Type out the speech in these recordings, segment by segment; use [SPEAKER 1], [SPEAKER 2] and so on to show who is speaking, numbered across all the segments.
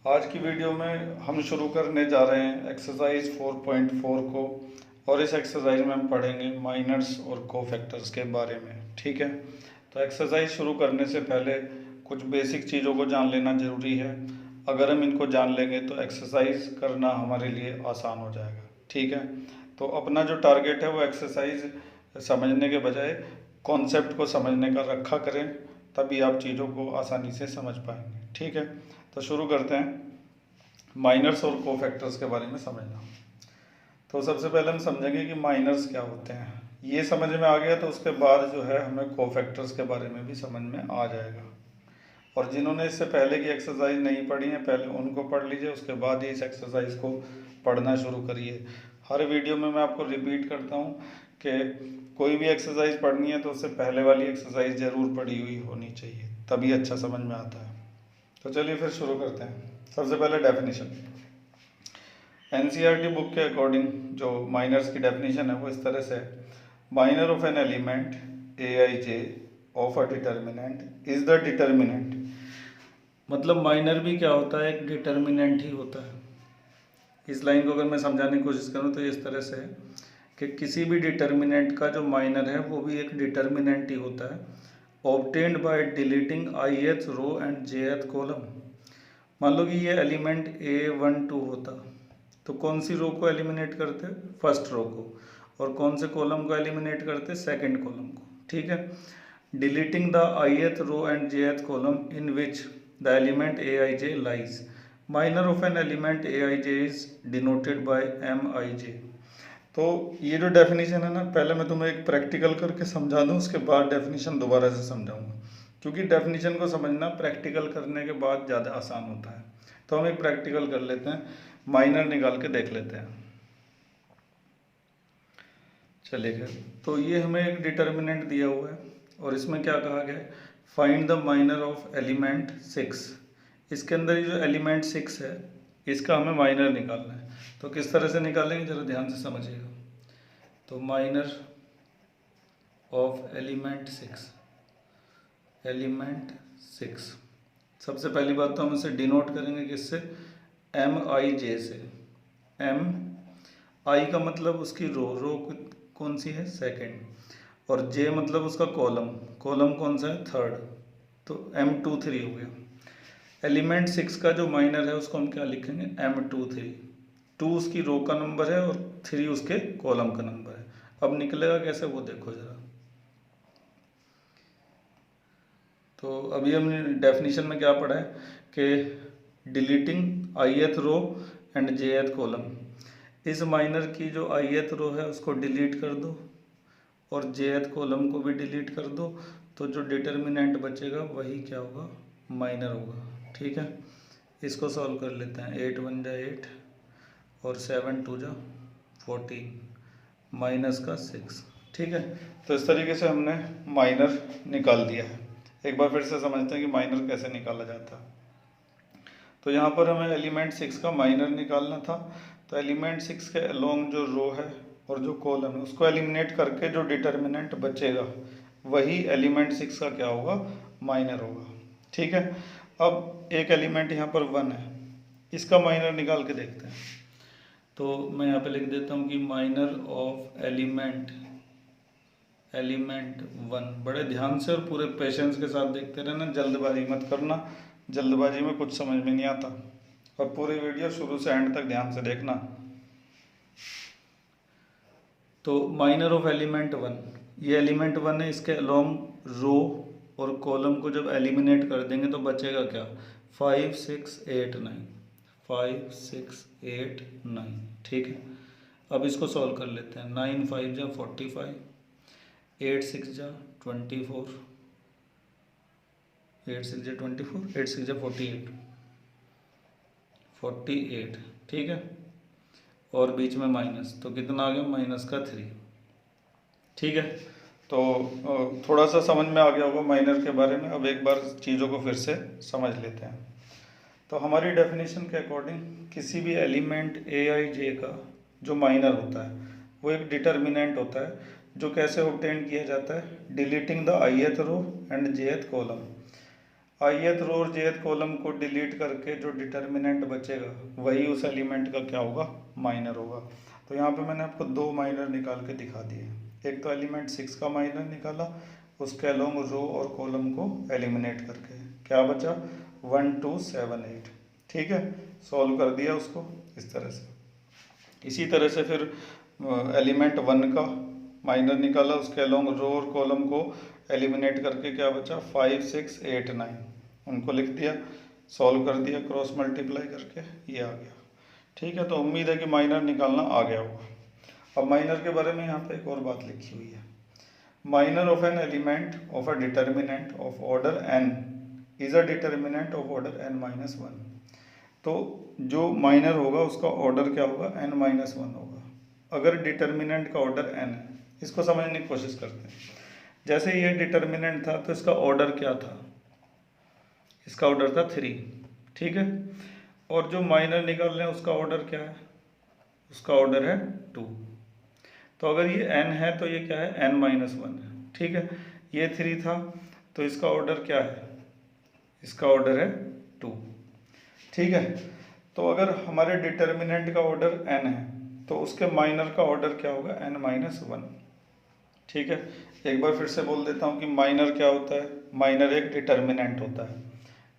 [SPEAKER 1] आज की वीडियो में हम शुरू करने जा रहे हैं एक्सरसाइज 4.4 को। और इस एक्सरसाइज में हम पढ़ेंगे माइनर्स और कोफैक्टर्स के बारे में। ठीक है, तो एक्सरसाइज शुरू करने से पहले कुछ बेसिक चीज़ों को जान लेना ज़रूरी है। अगर हम इनको जान लेंगे तो एक्सरसाइज करना हमारे लिए आसान हो जाएगा। ठीक है, तो अपना जो टारगेट है वो एक्सरसाइज समझने के बजाय कॉन्सेप्ट को समझने का रखा करें, तभी आप चीज़ों को आसानी से समझ पाएंगे। ठीक है, तो शुरू करते हैं माइनर्स और कोफैक्टर्स के बारे में समझना। तो सबसे पहले हम समझेंगे कि माइनर्स क्या होते हैं। ये समझ में आ गया तो उसके बाद जो है हमें कोफैक्टर्स के बारे में भी समझ में आ जाएगा। और जिन्होंने इससे पहले की एक्सरसाइज नहीं पढ़ी है पहले उनको पढ़ लीजिए, उसके बाद ही इस एक्सरसाइज को पढ़ना शुरू करिए। हर वीडियो में मैं आपको रिपीट करता हूँ कि कोई भी एक्सरसाइज पढ़नी है तो उससे पहले वाली एक्सरसाइज ज़रूर पढ़ी हुई होनी चाहिए, तभी अच्छा समझ में आता है। तो चलिए फिर शुरू करते हैं। सबसे पहले डेफिनेशन। एनसीईआरटी बुक के अकॉर्डिंग जो माइनर्स की डेफिनेशन है वो इस तरह से है। Minor of an element A I J of a determinant is the determinant. मतलब माइनर भी क्या होता है, एक डिटर्मिनेंट ही होता है। इस लाइन को अगर मैं समझाने की कोशिश करूँ तो इस तरह से है कि किसी भी डिटर्मिनेंट का जो माइनर है वो भी एक डिटर्मिनेंट ही होता है, obtained by deleting ith row and jth column. मान लो कि ये एलिमेंट A12 होता तो कौन सी रो को एलिमिनेट करते, फर्स्ट रो को, और कौन से कॉलम को एलिमिनेट करते, सेकंड कॉलम को। ठीक है, deleting the ith row and jth column in which the element Aij lies. Minor of an element Aij is denoted by Mij। तो ये जो डेफिनेशन है ना, पहले मैं तुम्हें एक प्रैक्टिकल करके समझा दूँ, उसके बाद डेफिनेशन दोबारा से समझाऊंगा, क्योंकि डेफिनेशन को समझना प्रैक्टिकल करने के बाद ज़्यादा आसान होता है। तो हम एक प्रैक्टिकल कर लेते हैं, माइनर निकाल के देख लेते हैं। चलिए, तो ये हमें एक डिटर्मिनेंट दिया हुआ है और इसमें क्या कहा गया है, find the minor of element 6। इसके अंदर ये जो एलिमेंट 6 है इसका हमें माइनर निकालना है। तो किस तरह से निकालेंगे जरा ध्यान से समझिएगा। तो माइनर ऑफ एलिमेंट 6, एलिमेंट 6, सबसे पहली बात तो हम इसे डिनोट करेंगे किससे, Mij से। एम आई का मतलब उसकी रो कौन सी है, सेकंड, और जे मतलब उसका कॉलम, कॉलम कौन सा है, थर्ड। तो M23 हो गया। एलिमेंट 6 का जो माइनर है उसको हम क्या लिखेंगे, M23। 2 उसकी रो का नंबर है और 3 उसके कॉलम का नंबर है। अब निकलेगा कैसे वो देखो जरा। तो अभी हमने डेफिनेशन में क्या पढ़ा है कि deleting ith row and jth column. इस माइनर की जो ith रो है उसको डिलीट कर दो और jth कॉलम को भी डिलीट कर दो, तो जो डिटर्मिनेंट बचेगा वही क्या होगा, माइनर होगा। ठीक है, इसको सॉल्व कर लेते हैं। 8 1 जा 8 और 7 2 जा 14 माइनस का 6। ठीक है, तो इस तरीके से हमने माइनर निकाल दिया है। एक बार फिर से समझते हैं कि माइनर कैसे निकाला जाता है। तो यहाँ पर हमें एलिमेंट 6 का माइनर निकालना था। तो एलिमेंट 6 के अलोंग जो रो है और जो कॉलम है उसको एलिमिनेट करके जो डिटर्मिनेंट बचेगा वही एलिमेंट 6 का क्या होगा, माइनर होगा। ठीक है, अब एक एलिमेंट यहाँ पर 1 है, इसका माइनर निकाल के देखते हैं। तो मैं यहाँ पे लिख देता हूँ कि माइनर ऑफ एलिमेंट 1। बड़े ध्यान से और पूरे पेशेंस के साथ देखते रहना, जल्दबाजी मत करना, जल्दबाजी में कुछ समझ में नहीं आता। और पूरी वीडियो शुरू से एंड तक ध्यान से देखना। तो माइनर ऑफ एलिमेंट 1, ये एलिमेंट 1 है, इसके अलोंग रो और कॉलम को जब एलिमिनेट कर देंगे तो बचेगा क्या, 5 6 8 9, 5 6 8 9। ठीक है, अब इसको सॉल्व कर लेते हैं। 9 5 जा 45, 8 6 जा 24, 8 6 जा 24, 8 6 जा 48। ठीक है, और बीच में माइनस, तो कितना आ गया, माइनस का 3। ठीक है, तो थोड़ा सा समझ में आ गया होगा माइनर के बारे में। अब एक बार चीज़ों को फिर से समझ लेते हैं। तो हमारी डेफिनेशन के अकॉर्डिंग किसी भी एलिमेंट Aij का जो माइनर होता है वो एक डिटर्मिनेंट होता है, जो कैसे ऑब्टेन किया जाता है, deleting the ith row and jth column. ith row और jth कॉलम को डिलीट करके जो डिटर्मिनेंट बचेगा वही उस एलिमेंट का क्या होगा, माइनर होगा। तो यहाँ पे मैंने आपको दो माइनर निकाल के दिखा दिए। एक तो एलिमेंट 6 का माइनर निकाला, उसके अलोंग रो और कॉलम को एलिमिनेट करके क्या बचा 1 2 7 8। ठीक है, सॉल्व कर दिया उसको इस तरह से। इसी तरह से फिर एलिमेंट 1 का माइनर निकाला, उसके अलोंग रो और कॉलम को एलिमिनेट करके क्या बचा 5 6 8 9, उनको लिख दिया, सॉल्व कर दिया क्रॉस मल्टीप्लाई करके, ये आ गया। ठीक है, तो उम्मीद है कि माइनर निकालना आ गया होगा। अब माइनर के बारे में यहाँ पे एक और बात लिखी हुई है, minor of an element of a determinant of order n is a determinant of order n-1। तो जो माइनर होगा उसका ऑर्डर क्या होगा, n-1 होगा। अगर डिटर्मिनेंट का ऑर्डर n है, इसको समझने की कोशिश करते हैं। जैसे ये डिटर्मिनेंट था तो इसका ऑर्डर क्या था, इसका ऑर्डर था 3। ठीक है, और जो माइनर निकाल रहे हैं उसका ऑर्डर क्या है, उसका ऑर्डर है 2। तो अगर ये n है तो ये क्या है n-1 है। ठीक है, ये 3 था तो इसका ऑर्डर क्या है, इसका ऑर्डर है 2। ठीक है, तो अगर हमारे डिटर्मिनेंट का ऑर्डर n है तो उसके माइनर का ऑर्डर क्या होगा n-1। ठीक है, एक बार फिर से बोल देता हूँ कि माइनर क्या होता है, माइनर एक डिटर्मिनेंट होता है।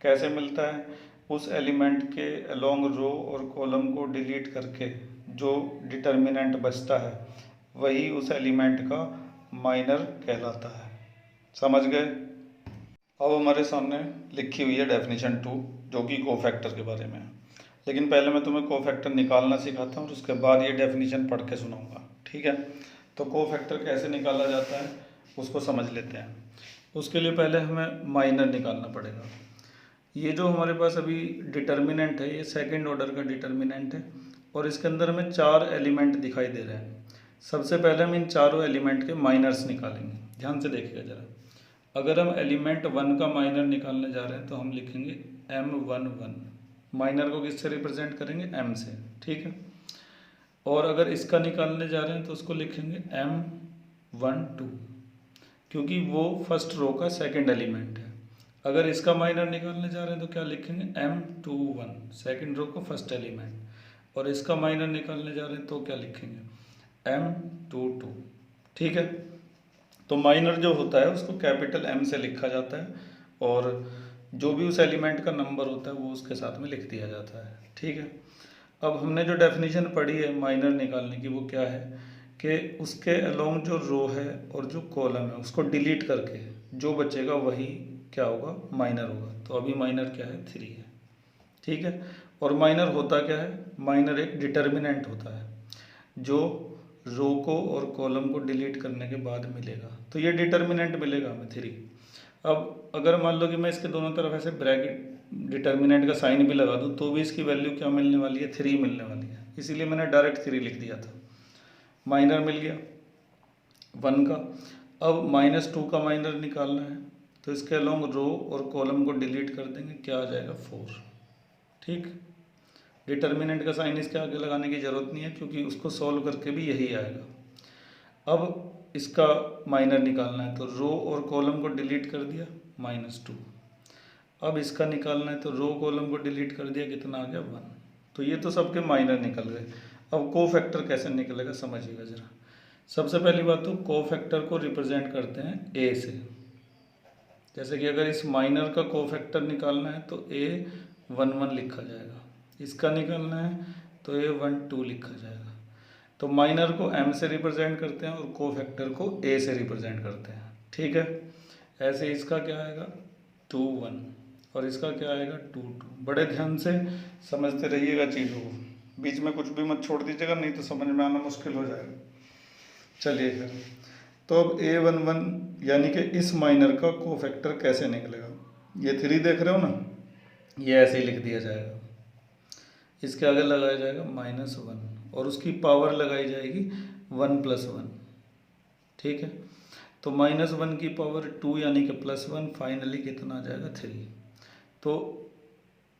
[SPEAKER 1] कैसे मिलता है, उस एलिमेंट के अलोंग रो और कॉलम को डिलीट करके जो डिटर्मिनेंट बचता है वही उस एलिमेंट का माइनर कहलाता है। समझ गए। अब हमारे सामने लिखी हुई है डेफिनेशन 2 जो कि कोफैक्टर के बारे में है, लेकिन पहले मैं तुम्हें कोफैक्टर निकालना सिखाता हूँ और उसके बाद ये डेफिनेशन पढ़ के सुनाऊंगा। ठीक है, तो कोफैक्टर कैसे निकाला जाता है उसको समझ लेते हैं। उसके लिए पहले हमें माइनर निकालना पड़ेगा। ये जो हमारे पास अभी डिटर्मिनेंट है ये सेकंड ऑर्डर का डिटर्मिनेंट है और इसके अंदर हमें 4 एलिमेंट दिखाई दे रहे हैं। सबसे पहले हम इन चारों एलिमेंट के माइनर्स निकालेंगे। ध्यान से देखिएगा ज़रा, अगर हम एलिमेंट 1 का माइनर निकालने जा रहे हैं तो हम लिखेंगे m11। माइनर को किससे रिप्रेजेंट करेंगे, m से। ठीक है, और अगर इसका निकालने जा रहे हैं तो उसको लिखेंगे m12 क्योंकि वो फर्स्ट रो का सेकंड एलिमेंट है। अगर इसका माइनर निकालने जा रहे हैं तो क्या लिखेंगे m21, सेकंड रो का फर्स्ट एलिमेंट, और इसका माइनर निकालने जा रहे हैं तो क्या लिखेंगे m22। ठीक है, तो माइनर जो होता है उसको कैपिटल M से लिखा जाता है और जो भी उस एलिमेंट का नंबर होता है वो उसके साथ में लिख दिया जाता है। ठीक है, अब हमने जो डेफिनेशन पढ़ी है माइनर निकालने की वो क्या है कि उसके अलोंग जो रो है और जो कॉलम है उसको डिलीट करके जो बचेगा वही क्या होगा, माइनर होगा। तो अभी माइनर क्या है, 3 है। ठीक है, और माइनर होता क्या है, माइनर एक डिटर्मिनेंट होता है जो रो को और कॉलम को डिलीट करने के बाद मिलेगा। तो ये डिटर्मिनेंट मिलेगा हमें 3। अब अगर मान लो कि मैं इसके दोनों तरफ ऐसे ब्रैकेट डिटर्मिनेंट का साइन भी लगा दूँ तो भी इसकी वैल्यू क्या मिलने वाली है, 3 मिलने वाली है। इसीलिए मैंने डायरेक्ट 3 लिख दिया था। माइनर मिल गया 1 का। अब -2 का माइनर निकालना है तो इसके अलोंग रो और कॉलम को डिलीट कर देंगे, क्या आ जाएगा 4। ठीक, डिटर्मिनेंट का साइन इसके आगे लगाने की ज़रूरत नहीं है क्योंकि उसको सॉल्व करके भी यही आएगा। अब इसका माइनर निकालना है तो रो और कॉलम को डिलीट कर दिया, -2। अब इसका निकालना है तो रो कॉलम को डिलीट कर दिया, कितना आ गया 1। तो ये तो सबके माइनर निकल गए। अब कोफैक्टर कैसे निकलेगा समझिएगा ज़रा। सबसे पहली बात तो कोफैक्टर को रिप्रेजेंट करते हैं A से। जैसे कि अगर इस माइनर का कोफैक्टर निकालना है तो A11 लिखा जाएगा, इसका निकालना है तो A12 लिखा जाएगा। तो माइनर को M से रिप्रेजेंट करते हैं और कोफैक्टर को A से रिप्रेजेंट करते हैं। ठीक है, ऐसे इसका क्या आएगा 2 1 और इसका क्या आएगा 2 2। बड़े ध्यान से समझते रहिएगा चीज़ों को, बीच में कुछ भी मत छोड़ दीजिएगा, नहीं तो समझ में आना मुश्किल हो जाएगा। चलिए फिर, तो अब A11 यानी कि इस माइनर का कोफैक्टर कैसे निकलेगा, ये 3 देख रहे हो ना, ये ऐसे ही लिख दिया जाएगा। इसके आगे लगाया जाएगा -1 और उसकी पावर लगाई जाएगी 1 + 1। ठीक है, तो -1 की पावर 2 यानी कि +1, फाइनली कितना आ जाएगा 3। तो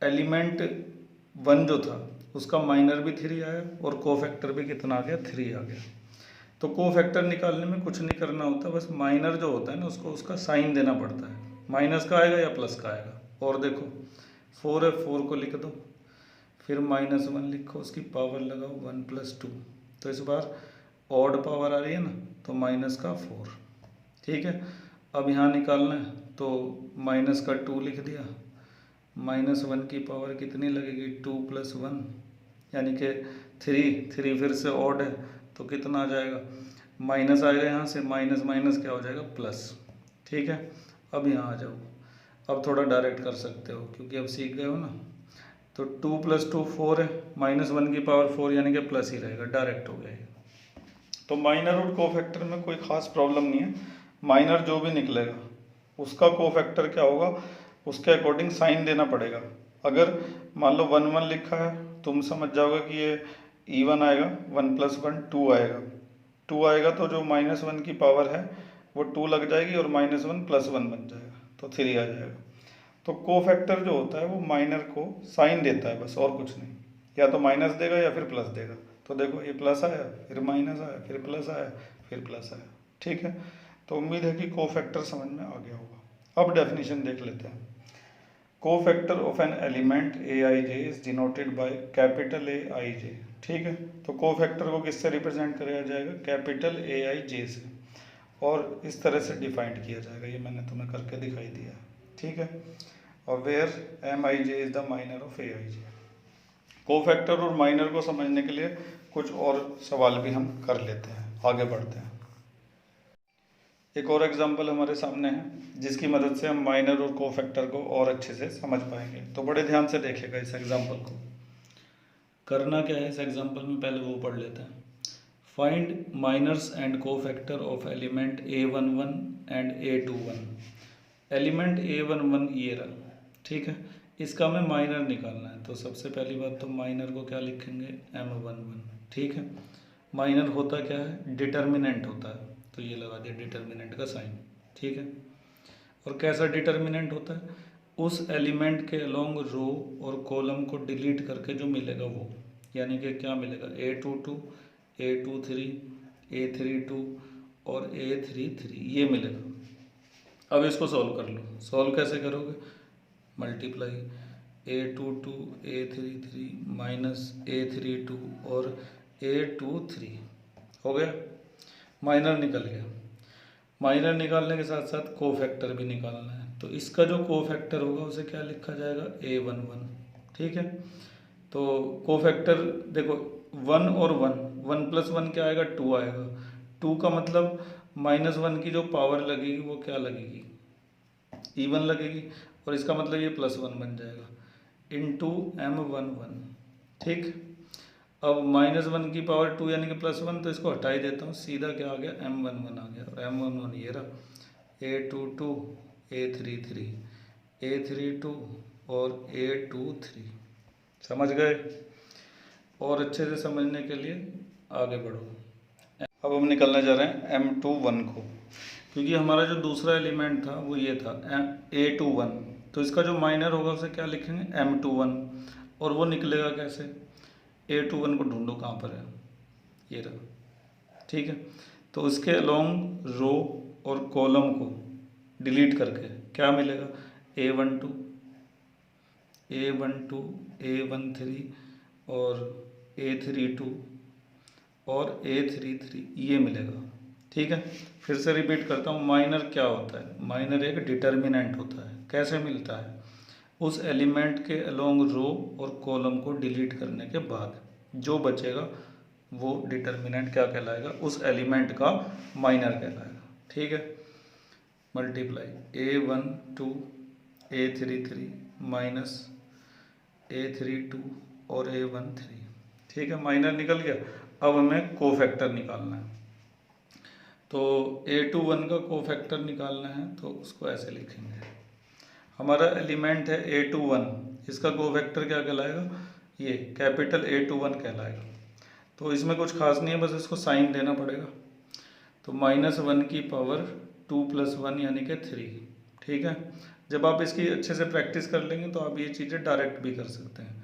[SPEAKER 1] एलिमेंट 1 जो था उसका माइनर भी 3 आया और कोफैक्टर भी कितना आ गया, 3 आ गया। तो कोफैक्टर निकालने में कुछ नहीं करना होता, बस माइनर जो होता है ना उसको उसका साइन देना पड़ता है, माइनस का आएगा या प्लस का आएगा। और देखो 4 है, 4 को लिख दो, फिर -1 लिखो, उसकी पावर लगाओ 1 + 2, तो इस बार ऑड पावर आ रही है ना, तो -4, ठीक है। अब यहाँ निकालना है तो -2 लिख दिया, -1 की पावर कितनी लगेगी 2 + 1 यानी कि 3 फिर से ऑड है तो कितना आ जाएगा, माइनस आएगा यहाँ से, माइनस माइनस क्या हो जाएगा प्लस, ठीक है। अब यहाँ आ जाओ, अब थोड़ा डायरेक्ट कर सकते हो क्योंकि अब सीख गए हो ना। तो 2 + 2 4 है, -1 की पावर 4 यानी कि प्लस ही रहेगा, डायरेक्ट हो गया ये। तो माइनर और कोफैक्टर में कोई ख़ास प्रॉब्लम नहीं है, माइनर जो भी निकलेगा उसका कोफैक्टर क्या होगा उसके अकॉर्डिंग साइन देना पड़ेगा। अगर मान लो 1 1 लिखा है, तुम समझ जाओगे कि ये इवन आएगा, 1 + 1 2 आएगा, 2 आएगा तो जो -1 की पावर है वो 2 लग जाएगी और -1 + 1 बन जाएगा तो 3 आ जाएगा। तो कोफैक्टर जो होता है वो माइनर को साइन देता है बस, और कुछ नहीं, या तो माइनस देगा या फिर प्लस देगा। तो देखो ये प्लस आया, फिर माइनस आया, फिर प्लस आया, फिर प्लस आया, ठीक है। तो उम्मीद है कि कोफैक्टर समझ में आ गया होगा। अब डेफिनेशन देख लेते हैं। Cofactor of an element Aij is denoted by capital Aij, ठीक है। तो कोफैक्टर को किससे रिप्रेजेंट किया जाएगा, कैपिटल Aij से, और इस तरह से डिफाइंड किया जाएगा, ये मैंने तुम्हें करके दिखाई दिया, ठीक है। और where Mij is the minor of Aij। Cofactor और माइनर को समझने के लिए कुछ और सवाल भी हम कर लेते हैं, आगे बढ़ते हैं। एक और एग्जांपल हमारे सामने है जिसकी मदद से हम माइनर और कोफैक्टर को और अच्छे से समझ पाएंगे, तो बड़े ध्यान से देखेगा इस एग्जांपल को। करना क्या है इस एग्जांपल में, पहले वो पढ़ लेते हैं। Find minors and cofactor of element A11 and A21। Element A11 ये रहा, ठीक है। इसका हमें माइनर निकालना है, तो सबसे पहली बात तो माइनर को क्या लिखेंगे M11, ठीक है। माइनर होता क्या है, डिटर्मिनेंट होता है, तो ये लगा दिया डिटर्मिनेंट का साइन, ठीक है। और कैसा डिटर्मिनेंट होता है, उस एलिमेंट के अलोंग रो और कॉलम को डिलीट करके जो मिलेगा वो, यानी कि क्या मिलेगा A22 A23 A32 और A33 ये मिलेगा। अब इसको सॉल्व कर लो, सॉल्व कैसे करोगे, मल्टीप्लाई A22 A33 -A32 और A23 हो गया, माइनर निकल गया। माइनर निकालने के साथ साथ कोफैक्टर भी निकालना है, तो इसका जो कोफैक्टर होगा उसे क्या लिखा जाएगा A11, ठीक है। तो कोफैक्टर देखो 1 और 1, 1 + 1 क्या आएगा 2 आएगा, 2 का मतलब -1 की जो पावर लगेगी वो क्या लगेगी इवन लगेगी, और इसका मतलब ये +1 बन जाएगा इंटू M11, ठीक। अब -1 की पावर 2 यानी कि +1, तो इसको हटा ही देता हूँ, सीधा क्या आ गया M11 आ गया, और M11 ये रहा A22 A33 A32 और A23, समझ गए। और अच्छे से समझने के लिए आगे बढ़ो। अब हम निकलने जा रहे हैं M21 को, क्योंकि हमारा जो दूसरा एलिमेंट था वो ये था A21, तो इसका जो माइनर होगा उसे क्या लिखेंगे M21, और वो निकलेगा कैसे, A21 को ढूंढो कहाँ पर है, ये रहा, ठीक है। तो उसके अलोंग रो और कॉलम को डिलीट करके क्या मिलेगा A12 A12 A13 और A32 और A33 ये मिलेगा, ठीक है। फिर से रिपीट करता हूँ, माइनर क्या होता है, माइनर एक डिटर्मिनेंट होता है, कैसे मिलता है, उस एलिमेंट के अलोंग रो और कॉलम को डिलीट करने के बाद जो बचेगा वो डिटर्मिनेंट क्या कहलाएगा, उस एलिमेंट का माइनर कहलाएगा, ठीक है। Multiply A12 A33 minus A32 और A13, ठीक है, माइनर निकल गया। अब हमें कोफैक्टर निकालना है, तो A21 का कोफैक्टर निकालना है, तो उसको ऐसे लिखेंगे, हमारा एलिमेंट है A21, इसका कोफैक्टर क्या कहलाएगा, ये कैपिटल A21 कहलाएगा। तो इसमें कुछ खास नहीं है, बस इसको साइन देना पड़ेगा। तो -1 की पावर 2 + 1 यानी कि 3, ठीक है। जब आप इसकी अच्छे से प्रैक्टिस कर लेंगे तो आप ये चीज़ें डायरेक्ट भी कर सकते हैं।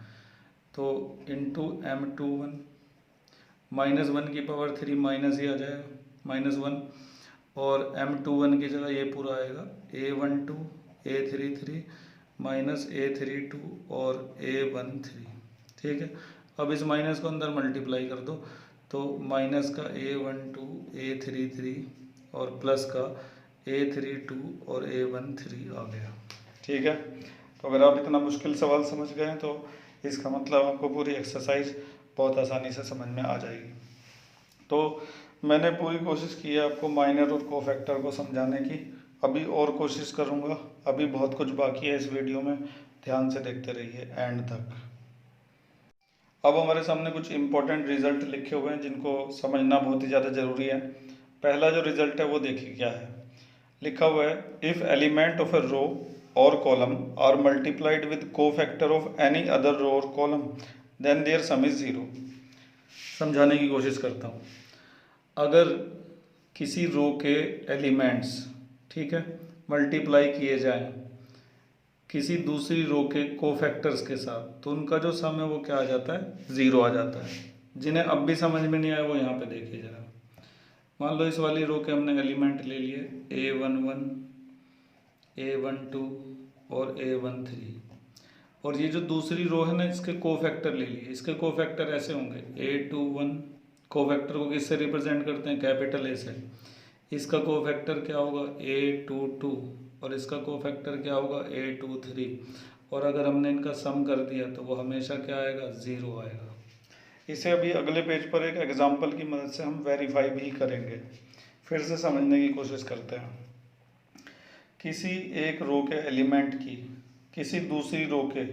[SPEAKER 1] तो इंटू M21, -1 की पावर 3 माइनस ही आ जाएगा -1, और M21 की जगह ये पूरा आएगा A12 A33 माइनस A32 और A13, ठीक है। अब इस माइनस को अंदर मल्टीप्लाई कर दो तो माइनस का A12 A33 और प्लस का A32 और A13 आ गया, ठीक है। तो अगर आप इतना मुश्किल सवाल समझ गए तो इसका मतलब आपको पूरी एक्सरसाइज बहुत आसानी से समझ में आ जाएगी। तो मैंने पूरी कोशिश की है आपको माइनर और कोफैक्टर को समझाने की, अभी और कोशिश करूँगा, अभी बहुत कुछ बाकी है इस वीडियो में, ध्यान से देखते रहिए एंड तक। अब हमारे सामने कुछ इम्पोर्टेंट रिजल्ट लिखे हुए हैं जिनको समझना बहुत ही ज़्यादा ज़रूरी है। पहला जो रिजल्ट है वो देखिए क्या है, लिखा हुआ है if element of a row or column are multiplied with cofactor of any other row or column then their sum is zero. समझाने की कोशिश करता हूँ। अगर किसी रो के एलिमेंट्स, ठीक है, मल्टीप्लाई किए जाएं किसी दूसरी रो के कोफैक्टर्स के साथ तो उनका जो सम है वो क्या आ जाता है, ज़ीरो आ जाता है। जिन्हें अब भी समझ में नहीं आया वो यहाँ पे देखिए जरा। मान लो इस वाली रो के हमने एलिमेंट ले लिए A11 A12 और A13, और ये जो दूसरी रो है ना इसके कोफैक्टर ले लिए। इसके कोफैक्टर ऐसे होंगे A21, कोफैक्टर को किससे रिप्रेजेंट करते हैं, कैपिटल A से। इसका कोफैक्टर क्या होगा A22 और इसका कोफैक्टर क्या होगा A23, और अगर हमने इनका सम कर दिया तो वो हमेशा क्या आएगा, ज़ीरो आएगा। इसे अभी अगले पेज पर एक एग्जांपल की मदद से हम वेरीफाई भी करेंगे। फिर से समझने की कोशिश करते हैं। किसी एक रो के एलिमेंट की किसी दूसरी रो के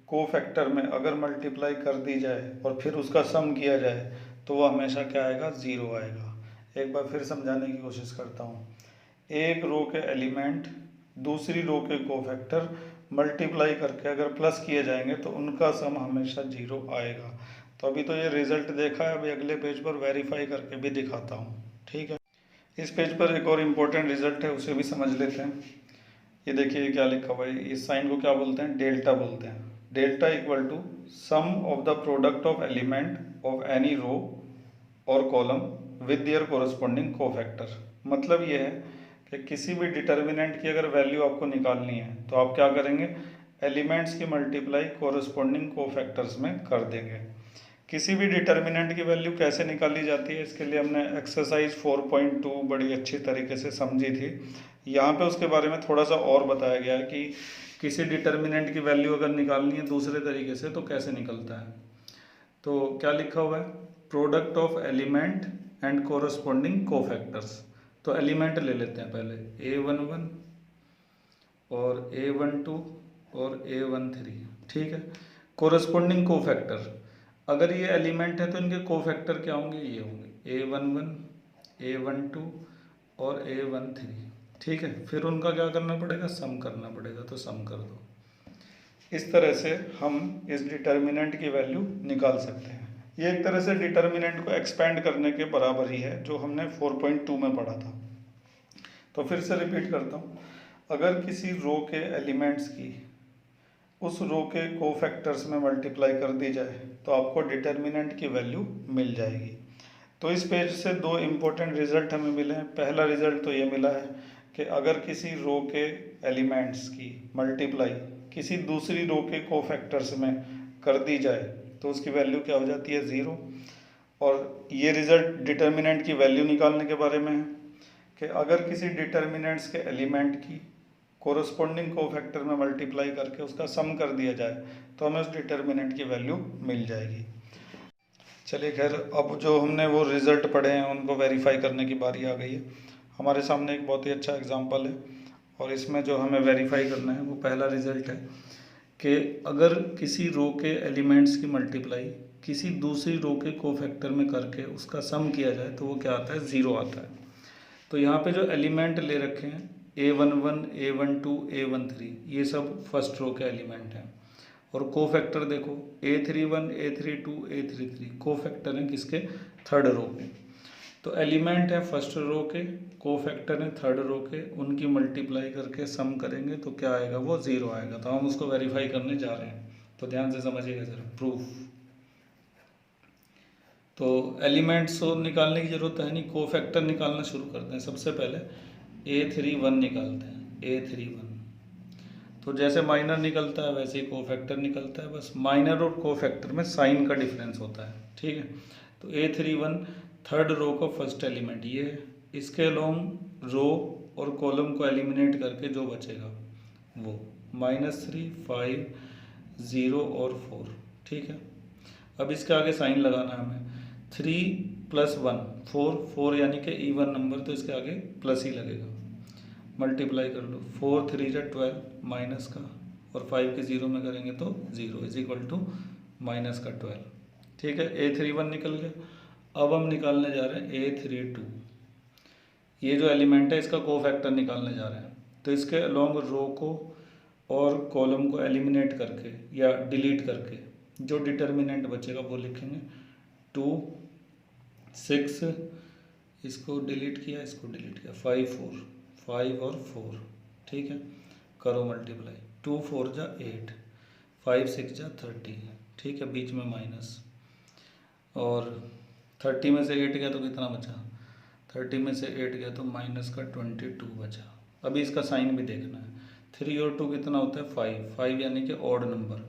[SPEAKER 1] कोफैक्टर में अगर मल्टीप्लाई कर दी जाए और फिर उसका सम किया जाए तो वो हमेशा क्या आएगा, ज़ीरो आएगा। एक बार फिर समझाने की कोशिश करता हूँ। एक रो के एलिमेंट दूसरी रो के कोफैक्टर मल्टीप्लाई करके अगर प्लस किए जाएंगे तो उनका सम हमेशा ज़ीरो आएगा। तो अभी तो ये रिज़ल्ट देखा है, अभी अगले पेज पर वेरीफाई करके भी दिखाता हूँ, ठीक है। इस पेज पर एक और इम्पोर्टेंट रिजल्ट है, उसे भी समझ लेते हैं। ये देखिए क्या लिखा हुआ है, इस साइन को क्या बोलते हैं, डेल्टा बोलते हैं। Delta equal to sum of the product of element of any row or column with their corresponding cofactor. मतलब ये है कि किसी भी डिटर्मिनेंट की अगर वैल्यू आपको निकालनी है तो आप क्या करेंगे, एलिमेंट्स की मल्टीप्लाई कोरस्पॉन्डिंग कोफैक्टर्स में कर देंगे। किसी भी डिटर्मिनेंट की वैल्यू कैसे निकाली जाती है, इसके लिए हमने एक्सरसाइज 4.2 बड़ी अच्छी तरीके से समझी थी। यहाँ पे उसके बारे में थोड़ा सा और बताया गया है कि किसी डिटर्मिनेंट की वैल्यू अगर निकालनी है दूसरे तरीके से तो कैसे निकलता है। तो क्या लिखा हुआ है, product of element and corresponding cofactors. तो एलिमेंट ले लेते हैं पहले, A11 और A12 और A13, ठीक है। कोरस्पॉन्डिंग कोफैक्टर, अगर ये एलिमेंट है तो इनके कोफैक्टर क्या होंगे, ये होंगे A11 A12 और A13, ठीक है। फिर उनका क्या करना पड़ेगा, सम करना पड़ेगा, तो सम कर दो। इस तरह से हम इस डिटर्मिनेंट की वैल्यू निकाल सकते हैं। ये एक तरह से डिटर्मिनेंट को एक्सपेंड करने के बराबर ही है जो हमने 4.2 में पढ़ा था। तो फिर से रिपीट करता हूँ, अगर किसी रो के एलिमेंट्स की उस रो के कोफैक्टर्स में मल्टीप्लाई कर दी जाए तो आपको डिटर्मिनेंट की वैल्यू मिल जाएगी। तो इस पेज से दो इम्पोर्टेंट रिजल्ट हमें मिले हैं। पहला रिजल्ट तो ये मिला है कि अगर किसी रो के एलिमेंट्स की मल्टीप्लाई किसी दूसरी रो के कोफैक्टर्स में कर दी जाए तो उसकी वैल्यू क्या हो जाती है, ज़ीरो। और ये रिजल्ट डिटर्मिनेंट की वैल्यू निकालने के बारे में है कि अगर किसी डिटर्मिनेंट्स के एलिमेंट की कोरस्पॉन्डिंग कोफैक्टर में मल्टीप्लाई करके उसका सम कर दिया जाए तो हमें उस डिटर्मिनेंट की वैल्यू मिल जाएगी। चलिए खैर, अब जो हमने वो रिज़ल्ट पढ़े हैं उनको वेरीफाई करने की बारी आ गई है। हमारे सामने एक बहुत ही अच्छा एग्जांपल है और इसमें जो हमें वेरीफाई करना है वो पहला रिज़ल्ट है कि अगर किसी रो के एलिमेंट्स की मल्टीप्लाई किसी दूसरी रो के कोफैक्टर में करके उसका सम किया जाए तो वो क्या आता है, ज़ीरो आता है। तो यहाँ पे जो एलिमेंट ले रखे हैं A11 A12 A13 ये सब फर्स्ट रो के एलिमेंट हैं, और कोफैक्टर देखो A31 A32 A33 कोफैक्टर हैं किसके, थर्ड रो के। तो एलिमेंट है फर्स्ट रो के, कोफैक्टर है थर्ड रो के, उनकी मल्टीप्लाई करके सम करेंगे तो क्या आएगा, वो ज़ीरो आएगा। तो हम उसको वेरीफाई करने जा रहे हैं, तो ध्यान से समझिएगा जरा। प्रूफ, तो एलिमेंट्स को निकालने की ज़रूरत है नहीं, कोफैक्टर निकालना शुरू करते हैं। सबसे पहले A31 निकालते हैं, A31। तो जैसे माइनर निकलता है वैसे ही कोफैक्टर निकलता है, बस माइनर और कोफैक्टर में साइन का डिफरेंस होता है, ठीक है। तो A31 थर्ड रो का फर्स्ट एलिमेंट ये है, इसके अलोंग रो और कॉलम को एलिमिनेट करके जो बचेगा वो -3, 5, 0 और 4, ठीक है। अब इसके आगे साइन लगाना है हमें, 3 + 1 4, 4 यानी कि इवन नंबर, तो इसके आगे प्लस ही लगेगा। मल्टीप्लाई कर लो, 4 3 जा 12 माइनस का, और 5 के 0 में करेंगे तो 0 = -12, ठीक है। A31 निकल गया। अब हम निकालने जा रहे हैं A32, ये जो एलिमेंट है इसका कोफैक्टर निकालने जा रहे हैं। तो इसके अलोंग रो को और कॉलम को एलिमिनेट करके या डिलीट करके जो डिटर्मिनेंट बचेगा वो लिखेंगे 2 6, इसको डिलीट किया, इसको डिलीट किया, 5 4, 5 और 4, ठीक है। करो मल्टीप्लाई, 2 4 जा 8, 5 6 जा 30, ठीक है, बीच में माइनस, और 30 में से 8 गया तो कितना बचा, 30 में से 8 गया तो -22 बचा। अभी इसका साइन भी देखना है, 3 और 2 कितना होता है 5, 5 यानी कि ऑड नंबर,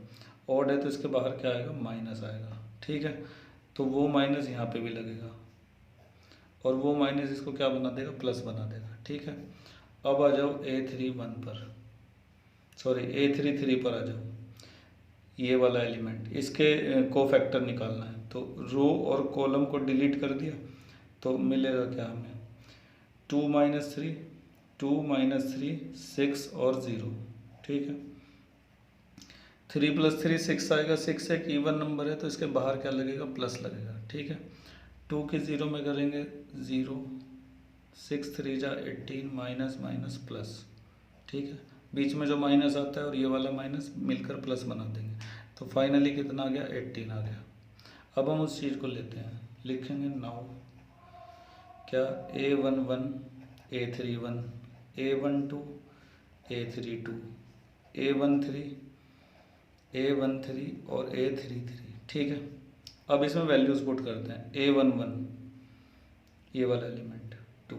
[SPEAKER 1] ऑड है तो इसके बाहर क्या आएगा, माइनस आएगा, ठीक है। तो वो माइनस यहाँ पे भी लगेगा, और वो माइनस इसको क्या बना देगा, प्लस बना देगा, ठीक है। अब आ जाओ A31 पर, सॉरी A33 पर आ जाओ, ये वाला एलिमेंट, इसके कोफैक्टर निकालना है। तो रो और कॉलम को डिलीट कर दिया तो मिलेगा क्या हमें, 2 - 3, 2 - 3 6 और 0, ठीक है। 3 + 3 6 आएगा, 6 एक इवन नंबर है तो इसके बाहर क्या लगेगा, प्लस लगेगा, ठीक है। 2 के 0 में करेंगे 0, 6 3 जा 18 माइनस माइनस प्लस, ठीक है। बीच में जो माइनस आता है और ये वाला माइनस मिलकर प्लस बना देंगे, तो फाइनली कितना आ गया, 18 आ गया। अब हम उस चीज़ को लेते हैं, लिखेंगे नाउ क्या, A11 A31 A12 A32 A13 A13 और A33, ठीक है। अब इसमें वैल्यूज पुट करते हैं, A11 ये वाला एलिमेंट 2,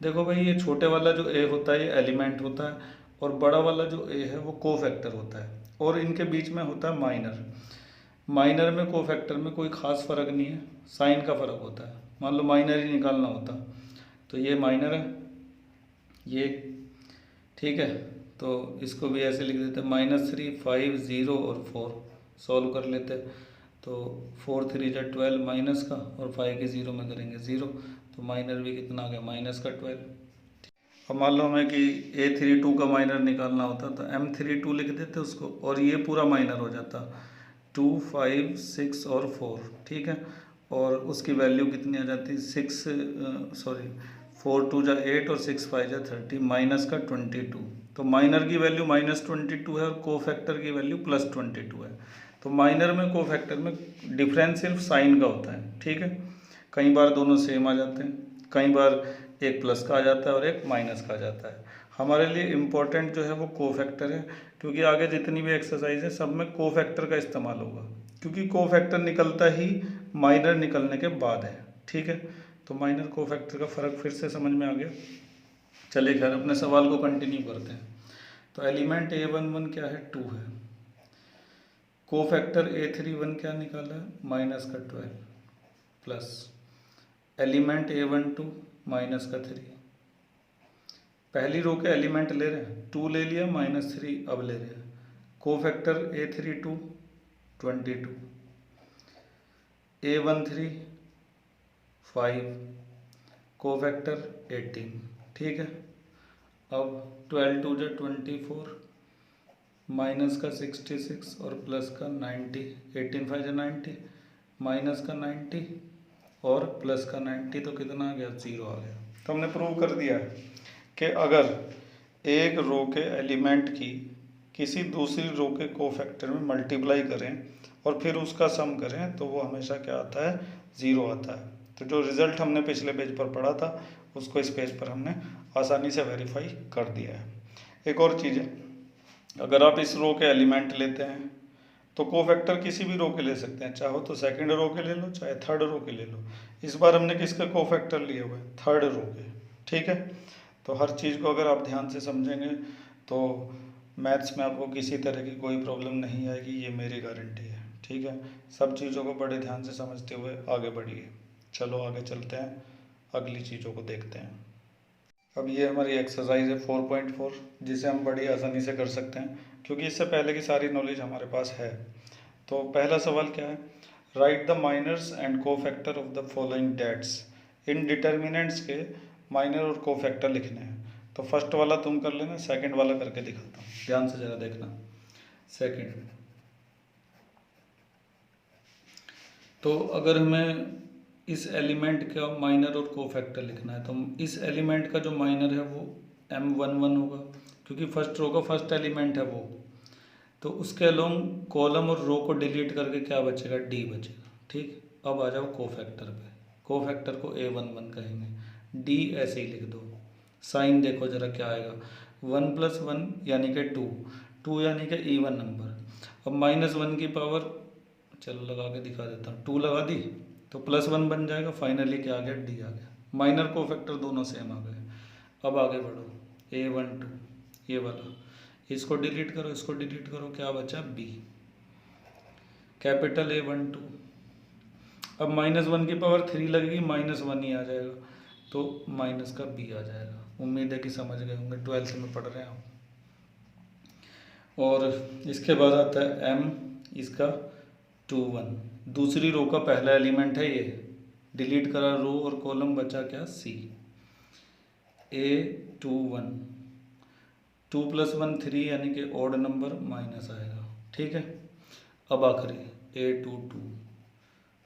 [SPEAKER 1] देखो भाई ये छोटे वाला जो A होता है ये एलिमेंट होता है, और बड़ा वाला जो A है वो कोफैक्टर होता है, और इनके बीच में होता है माइनर। माइनर में कोफैक्टर में कोई ख़ास फ़र्क नहीं है, साइन का फ़र्क होता है। मान लो माइनर ही निकालना होता तो ये माइनर है ये, ठीक है। तो इसको भी ऐसे लिख देते हैं, -3 5 0 और 4, सॉल्व कर लेते हैं। तो 4 3 जा 12 माइनस का, और 5 के 0 में करेंगे 0, तो माइनर भी कितना आ गया, -12। अब मान लो हमें कि A32 का माइनर निकालना होता तो M32 लिख देते उसको, और ये पूरा माइनर हो जाता 2 5 6 और 4, ठीक है। और उसकी वैल्यू कितनी आ जाती, 4 2 जा 8 और 6 5 जा 30, माइनस का 22। तो माइनर की वैल्यू -22 है और कोफैक्टर की वैल्यू +22 है। तो माइनर में कोफैक्टर में डिफरेंस सिर्फ साइन का होता है, ठीक है। कई बार दोनों सेम आ जाते हैं, कई बार एक प्लस का आ जाता है और एक माइनस का आ जाता है। हमारे लिए इम्पोर्टेंट जो है वो कोफैक्टर है, क्योंकि आगे जितनी भी एक्सरसाइज है सब में कोफैक्टर का इस्तेमाल होगा, क्योंकि कोफैक्टर निकलता ही माइनर निकलने के बाद है, ठीक है। तो माइनर कोफैक्टर का फ़र्क फिर से समझ में आ गया। चलिए खैर अपने सवाल को कंटिन्यू करते हैं। तो एलिमेंट A11 क्या है, 2 है। कोफैक्टर A31 क्या निकाला है, -12 प्लस एलिमेंट A12 -3। पहली रो के एलिमेंट ले रहे हैं, 2 ले लिया, -3 अब ले रहे हैं। कोफैक्टर A32 22, A13 5, कोफैक्टर 18, ठीक है। अब 12 2 जा 24, माइनस का 66 और प्लस का 90, 18 5 जा 90, माइनस का 90 और प्लस का 90, तो कितना आ गया, 0 आ गया। तो हमने प्रूव कर दिया कि अगर एक रो के एलिमेंट की किसी दूसरी रो के कोफैक्टर में मल्टीप्लाई करें और फिर उसका सम करें तो वो हमेशा क्या आता है, 0 आता है। तो जो रिज़ल्ट हमने पिछले पेज पर पढ़ा था उसको इस पेज पर हमने आसानी से वेरीफाई कर दिया है। एक और चीज़ है, अगर आप इस रो के एलिमेंट लेते हैं तो कोफैक्टर किसी भी रो के ले सकते हैं, चाहो तो सेकंड रो के ले लो, चाहे थर्ड रो के ले लो। इस बार हमने किसका कोफैक्टर लिए हुए, थर्ड रो के, ठीक है। तो हर चीज़ को अगर आप ध्यान से समझेंगे तो मैथ्स में आपको किसी तरह की कोई प्रॉब्लम नहीं आएगी, ये मेरी गारंटी है। ठीक है, सब चीज़ों को बड़े ध्यान से समझते हुए आगे बढ़िए। चलो आगे चलते हैं, अगली चीज़ों को देखते हैं। अब ये हमारी एक्सरसाइज है 4.4, जिसे हम बड़ी आसानी से कर सकते हैं क्योंकि इससे पहले की सारी नॉलेज हमारे पास है। तो पहला सवाल क्या है, write the minors and cofactor of the following dets. इन डिटर्मिनेंट्स के माइनर और कोफैक्टर लिखने हैं। तो फर्स्ट वाला तुम कर लेना, सेकंड वाला करके दिखाता हूँ, ध्यान से ज़रा देखना। सेकंड, तो अगर हमें इस एलिमेंट का माइनर और कोफैक्टर लिखना है तो इस एलिमेंट का जो माइनर है वो M11 होगा क्योंकि फर्स्ट रो का फर्स्ट एलिमेंट है वो। तो उसके अलोंग कॉलम और रो को डिलीट करके क्या बचेगा, D बचेगा। ठीक, अब आ जाओ कोफैक्टर पे। कोफैक्टर को A11 कहेंगे, D ऐसे ही लिख दो। साइन देखो जरा क्या आएगा, 1 + 1 यानी कि 2, 2 यानी कि इवन नंबर। अब -1 की पावर, चलो लगा के दिखा देता हूँ, 2 लगा दी तो +1 बन जाएगा। फाइनली क्या आ गया, D आ गया। माइनर कोफैक्टर दोनों सेम आ गए। अब आगे बढ़ो, A12 ये वाला, इसको डिलीट करो, इसको डिलीट करो, क्या बचा, B। कैपिटल A12, अब -1 की पावर 3 लगेगी, -1 ही आ जाएगा, तो माइनस का B आ जाएगा। उम्मीद है कि समझ गए होंगे, 12th में पढ़ रहे हैं आप। और इसके बाद आता है M, इसका 21, दूसरी रो का पहला एलिमेंट है ये, डिलीट करा रो और कॉलम, बचा क्या, C। A21, 2 + 1 3 यानी कि ऑड नंबर, माइनस आएगा। ठीक है, अब आखिरी A22,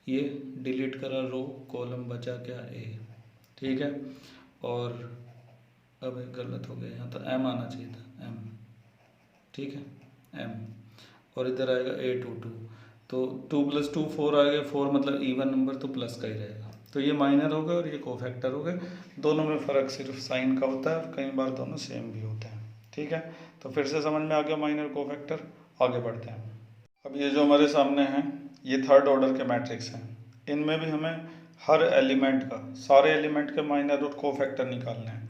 [SPEAKER 1] ये डिलीट करा रो कॉलम, बचा क्या, A। ठीक है, और अब गलत हो गया, यहाँ तो M आना चाहिए था, M। ठीक है, M, और इधर आएगा A22, तो 2 + 2 4 आ गया, 4 मतलब इवन नंबर, तो प्लस का ही रहेगा। तो ये माइनर हो गए और ये कोफैक्टर हो गए। दोनों में फ़र्क सिर्फ साइन का होता है और कई बार दोनों सेम भी होते हैं। ठीक है, तो फिर से समझ में आ गया माइनर कोफैक्टर। आगे बढ़ते हैं। अब ये जो हमारे सामने हैं ये थर्ड ऑर्डर के मैट्रिक्स हैं। इनमें भी हमें हर एलिमेंट का, सारे एलिमेंट के माइनर और कोफैक्टर निकालने हैं।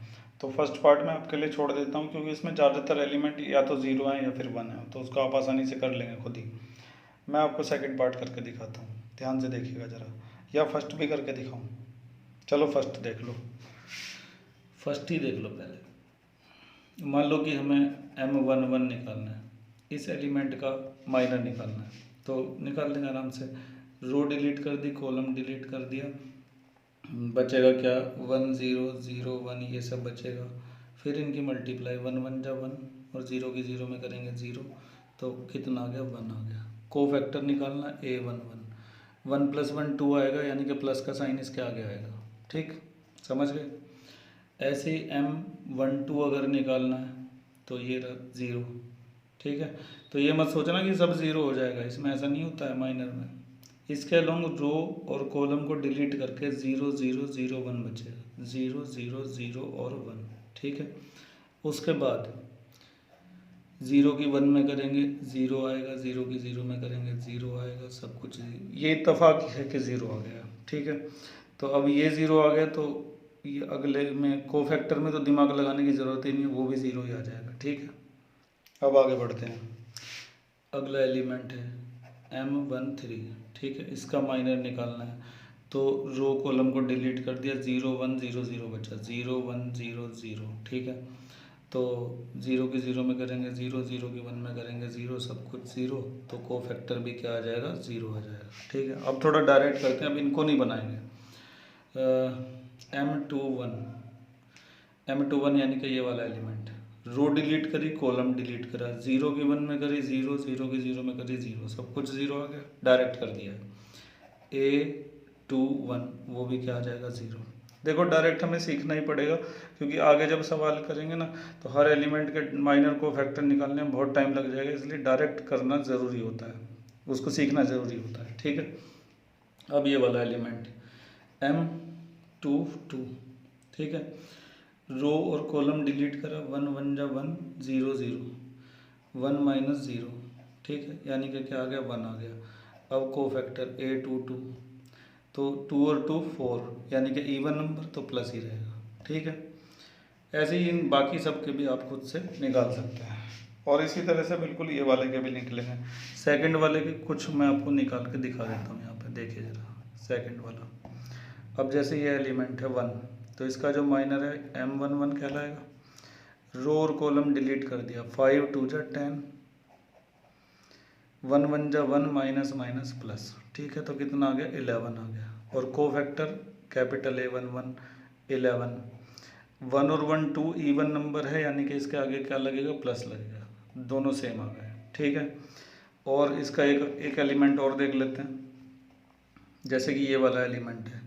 [SPEAKER 1] तो फर्स्ट पार्ट में आपके लिए छोड़ देता हूँ क्योंकि इसमें ज़्यादातर एलिमेंट या तो 0 हैं या फिर 1 है, तो उसको आप आसानी से कर लेंगे खुद ही। मैं आपको सेकंड पार्ट करके दिखाता हूँ, ध्यान से देखिएगा ज़रा, या फर्स्ट भी करके दिखाऊँ। चलो फर्स्ट देख लो, फर्स्ट ही देख लो पहले। मान लो कि हमें M11 निकालना है, इस एलिमेंट का माइनर निकालना है, तो निकाल लेंगे आराम से। रो डिलीट कर दी, कॉलम डिलीट कर दिया, बचेगा क्या, 1 0 0 1, ये सब बचेगा। फिर इनकी मल्टीप्लाई, 1 1 जा 1 और 0 की 0 में करेंगे 0, तो कितना आ गया, 1 आ गया। कोफैक्टर निकालना A11, 1 + 1 2 आएगा, यानी कि प्लस का साइन इसके आगे आएगा। ठीक, समझ गए। ऐसे ही M12 अगर निकालना है तो ये रहा 0। ठीक है, तो ये मत सोचना कि सब 0 हो जाएगा, इसमें ऐसा नहीं होता है माइनर में। इसके अलोंग रो और कॉलम को डिलीट करके 0 0 0 1 बचेगा, 0 0 0 और 1। ठीक है, उसके बाद 0 की 1 में करेंगे 0 आएगा, 0 की 0 में करेंगे 0 आएगा, सब कुछ ये इत्तेफाक है कि 0 आ गया। ठीक है, तो अब ये 0 आ गया, तो ये अगले में कोफैक्टर में तो दिमाग लगाने की ज़रूरत ही नहीं है, वो भी 0 ही आ जाएगा। ठीक है, अब आगे बढ़ते हैं। अगला एलिमेंट है M13। ठीक है, इसका माइनर निकालना है, तो रो कॉलम को डिलीट कर दिया, 0 1 0 0 बचा, 0 1 0 0। ठीक है, तो 0 की 0 में करेंगे 0, 0 की 1 में करेंगे 0, सब कुछ 0, तो कोफैक्टर भी क्या आ जाएगा, 0 आ जाएगा। ठीक है, अब थोड़ा डायरेक्ट करते हैं, अब इनको नहीं बनाएंगे। M21 यानी कि ये वाला एलिमेंट, रो डिलीट करी, कॉलम डिलीट करा, 0 की 1 में करी 0, 0 की 0 में करी 0, सब कुछ 0 आ गया, डायरेक्ट कर दिया। A21 वो भी क्या आ जाएगा, 0। देखो डायरेक्ट हमें सीखना ही पड़ेगा क्योंकि आगे जब सवाल करेंगे ना तो हर एलिमेंट के माइनर को फैक्टर निकालने में बहुत टाइम लग जाएगा, इसलिए डायरेक्ट करना ज़रूरी होता है, उसको सीखना ज़रूरी होता है। ठीक है, अब ये वाला एलिमेंट M22। ठीक है, रो और कॉलम डिलीट करा, 1 1 जा 1 0 0, 1 - 0। ठीक है, यानी कि क्या आ गया, 1 आ गया। अब कोफैक्टर A22, तो 2 और 2 4, यानी कि इवन नंबर, तो प्लस ही रहेगा। ठीक है, ऐसे ही इन बाकी सब के भी आप खुद से निकाल सकते हैं। और इसी तरह से बिल्कुल ये वाले के भी निकलेंगे। सेकंड वाले के कुछ मैं आपको निकाल के दिखा देता हूँ। यहाँ पे देखिए ज़रा सेकंड वाला। अब जैसे ये एलिमेंट है 1, तो इसका जो माइनर है M11 कहलाएगा। रो और कॉलम डिलीट कर दिया। 5 2 जा 10, 1 1 जा 1, माइनस माइनस प्लस, ठीक है। तो कितना आ गया 11 आ गया। और कोफैक्टर कैपिटल A11 11, 1 और 1 2 इवन नंबर है, यानी कि इसके आगे क्या लगेगा प्लस लगेगा, दोनों सेम आ गए, ठीक है। और इसका एक एलिमेंट और देख लेते हैं। जैसे कि ये वाला एलिमेंट है,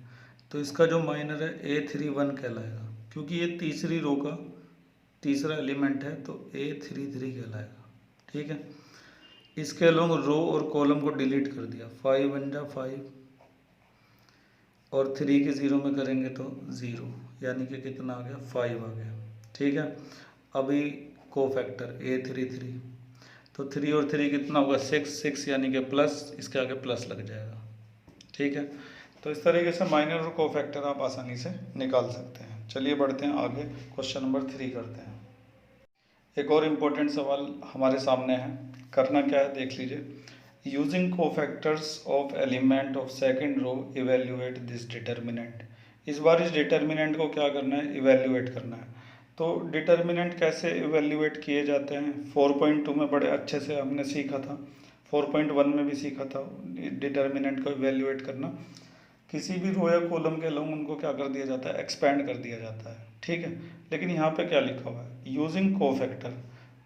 [SPEAKER 1] तो इसका जो माइनर है A31 कहलाएगा, क्योंकि ये तीसरी रो का तीसरा एलिमेंट है, तो A33 कहलाएगा, ठीक है। इसके अलोंग रो और कॉलम को डिलीट कर दिया। 5 1 जा 5 और 3 के 0 में करेंगे तो 0, यानी कि कितना आ गया 5 आ गया, ठीक है। अभी कोफैक्टर A33, तो 3 और 3 कितना होगा 6 6, यानी कि प्लस, इसके आगे प्लस लग जाएगा, ठीक है। तो इस तरीके से माइनर और कोफैक्टर आप आसानी से निकाल सकते हैं। चलिए बढ़ते हैं आगे, क्वेश्चन नंबर 3 करते हैं। एक और इम्पोर्टेंट सवाल हमारे सामने है, करना क्या है देख लीजिए। Using cofactors of element of second row evaluate this determinant. इस बार इस डिटर्मिनेंट को क्या करना है, इवेल्युएट करना है। तो डिटर्मिनेंट कैसे इवेल्युएट किए जाते हैं, 4.2 में बड़े अच्छे से हमने सीखा था, 4.1 में भी सीखा था डिटर्मिनेंट को इवेल्युएट करना। किसी भी रो या कॉलम के लोग उनको क्या कर दिया जाता है, एक्सपेंड कर दिया जाता है, ठीक है। लेकिन यहाँ पे क्या लिखा हुआ है, यूजिंग कोफैक्टर,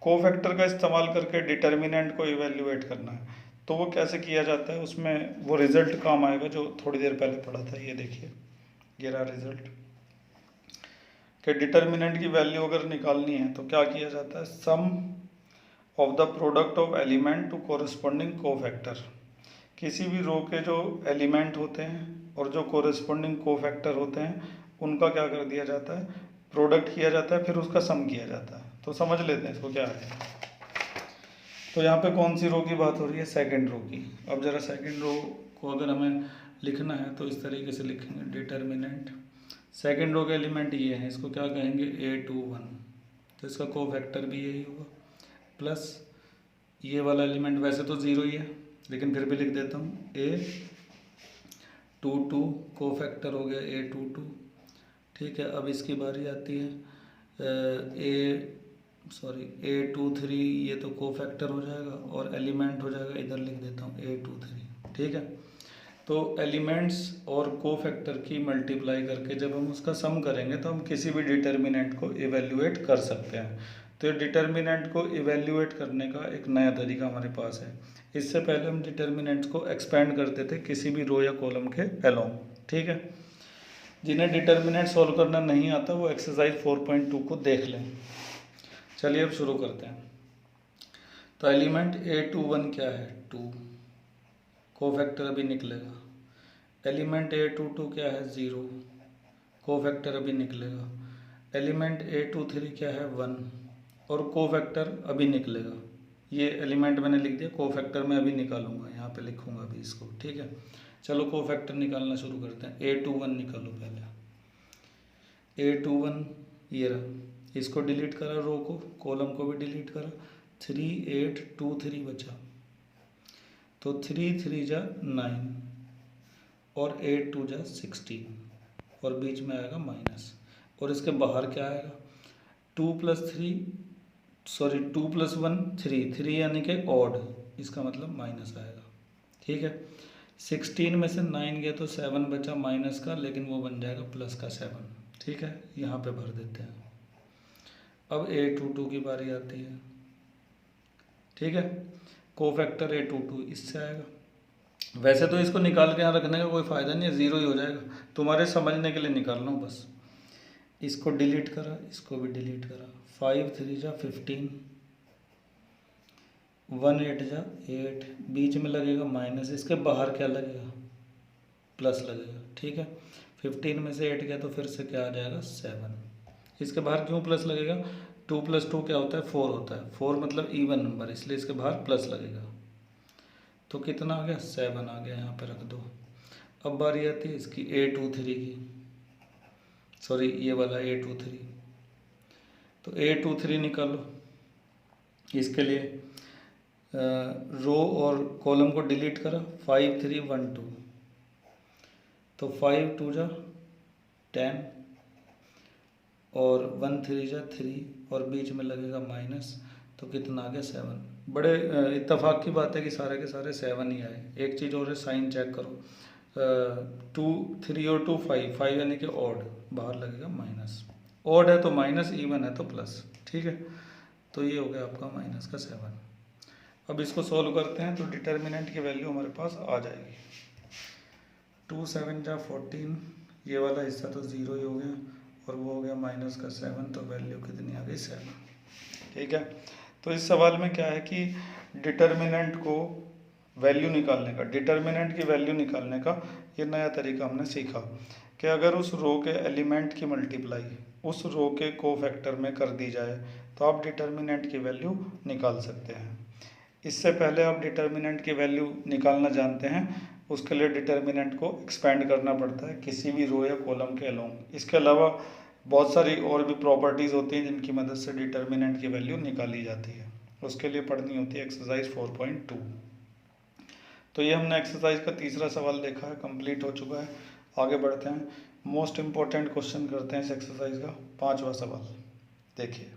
[SPEAKER 1] कोफैक्टर का इस्तेमाल करके डिटर्मिनेंट को इवेल्युएट करना है। तो वो कैसे किया जाता है, उसमें वो रिजल्ट काम आएगा जो थोड़ी देर पहले पढ़ा था। ये देखिए, ये रहा रिजल्ट कि डिटर्मिनेंट की वैल्यू अगर निकालनी है तो क्या किया जाता है, sum of the product of element to corresponding cofactor. किसी भी रो के जो एलिमेंट होते हैं और जो कोरस्पॉन्डिंग कोफैक्टर होते हैं उनका क्या कर दिया जाता है, प्रोडक्ट किया जाता है, फिर उसका सम किया जाता है। तो समझ लेते हैं इसको क्या है। तो यहाँ पे कौन सी रो की बात हो रही है, सेकंड रो की। अब जरा सेकंड रो को अगर हमें लिखना है तो इस तरीके से लिखेंगे, डिटर्मिनेंट सेकंड रो के एलिमेंट ये हैं, इसको क्या कहेंगे A21, तो इसका कोफैक्टर भी यही होगा, प्लस ये वाला एलिमेंट वैसे तो 0 ही है लेकिन फिर भी लिख देता हूँ A22, कोफैक्टर हो गया A22, ठीक है। अब इसकी बारी आती है A23, ये तो कोफैक्टर हो जाएगा और एलिमेंट हो जाएगा, इधर लिख देता हूँ A23, ठीक है। तो एलिमेंट्स और कोफैक्टर की मल्टीप्लाई करके जब हम उसका सम करेंगे तो हम किसी भी डिटर्मिनेंट को इवेल्युएट कर सकते हैं। तो ये डिटर्मिनेंट को इवेल्युएट करने का एक नया तरीका हमारे पास है। इससे पहले हम डिटर्मिनेंट्स को एक्सपेंड करते थे किसी भी रो या कॉलम के अलोंग, ठीक है। जिन्हें डिटर्मिनेंट सॉल्व करना नहीं आता वो एक्सरसाइज 4.2 को देख लें। चलिए अब शुरू करते हैं। तो एलिमेंट A21 क्या है, 2, कोफैक्टर अभी निकलेगा। एलिमेंट A22 क्या है, 0, कोफैक्टर अभी निकलेगा। एलिमेंट A23 क्या है, 1, और कोफैक्टर अभी निकलेगा। ये एलिमेंट मैंने लिख दिया, कोफैक्टर मैं अभी निकालूंगा, यहाँ पे लिखूंगा अभी इसको, ठीक है। चलो कोफैक्टर निकालना शुरू करते हैं। A21 निकालो पहले। A21 ये रहा, इसको डिलीट करा, रो को, कॉलम को भी डिलीट करा। 3 8 2 3 बचा, तो 3 3 जा 9 और 8 2 जा 16 और बीच में आएगा माइनस, और इसके बाहर क्या आएगा 2 + 1 3 यानी कि ऑड, इसका मतलब माइनस आएगा, ठीक है। 16 में से 9 गया तो 7 बचा माइनस का, लेकिन वो बन जाएगा प्लस का 7, ठीक है। यहाँ पे भर देते हैं। अब A22 की बारी आती है, ठीक है। कोफैक्टर A22 इससे आएगा। वैसे तो इसको निकाल के यहाँ रखने का कोई फ़ायदा नहीं है, 0 ही हो जाएगा, तुम्हारे समझने के लिए निकाल रहा हूँ बस। इसको डिलीट करा, इसको भी डिलीट करा। 5 3 जा 15, 1 8 जा 8, बीच में लगेगा माइनस, इसके बाहर क्या लगेगा, प्लस लगेगा, ठीक है। 15 में से 8 गया तो फिर से क्या आ जाएगा 7, इसके बाहर क्यों प्लस लगेगा, 2 + 2 क्या होता है 4 होता है, 4 मतलब इवन नंबर, इसलिए इसके बाहर प्लस लगेगा। तो कितना आ गया 7 आ गया, यहाँ पे रख दो। अब बारी आती है इसकी A23 की, सॉरी ये वाला A23, तो A23 निकालो। इसके लिए रो और कॉलम को डिलीट करा, 5 3 1 2, तो 5 2 जा 10 और 1 3 जा 3 और बीच में लगेगा माइनस, तो कितना आ गया 7। बड़े इत्तेफाक की बात है कि सारे के सारे 7 ही आए। एक चीज़ और है, साइन चेक करो, 2 3 और 2 5, 5 यानी कि ऑड, बाहर लगेगा माइनस, ऑड है तो माइनस, इवन है तो प्लस, ठीक है। तो ये हो गया आपका माइनस का 7। अब इसको सॉल्व करते हैं तो डिटर्मिनेंट की वैल्यू हमारे पास आ जाएगी, 2 7 जा 14, ये वाला हिस्सा तो ज़ीरो ही हो गया और वो हो गया माइनस का 7, तो वैल्यू कितनी आ गई 7, ठीक है। तो इस सवाल में क्या है कि डिटर्मिनेंट को वैल्यू निकालने का, डिटर्मिनेंट की वैल्यू निकालने का ये नया तरीका हमने सीखा कि अगर उस रो के एलिमेंट की मल्टीप्लाई उस रो के कोफैक्टर में कर दी जाए तो आप डिटर्मिनेंट की वैल्यू निकाल सकते हैं। इससे पहले आप डिटर्मिनेंट की वैल्यू निकालना जानते हैं, उसके लिए डिटर्मिनेंट को एक्सपेंड करना पड़ता है किसी भी रो या कॉलम के अलोंग। इसके अलावा बहुत सारी और भी प्रॉपर्टीज़ होती हैं जिनकी मदद से डिटर्मिनेंट की वैल्यू निकाली जाती है, उसके लिए पढ़नी होती है एक्सरसाइज 4.2। तो ये हमने एक्सरसाइज का तीसरा सवाल देखा है, कंप्लीट हो चुका है। आगे बढ़ते हैं, मोस्ट इम्पॉर्टेंट क्वेश्चन करते हैं इस एक्सरसाइज का, 5वां सवाल देखिए।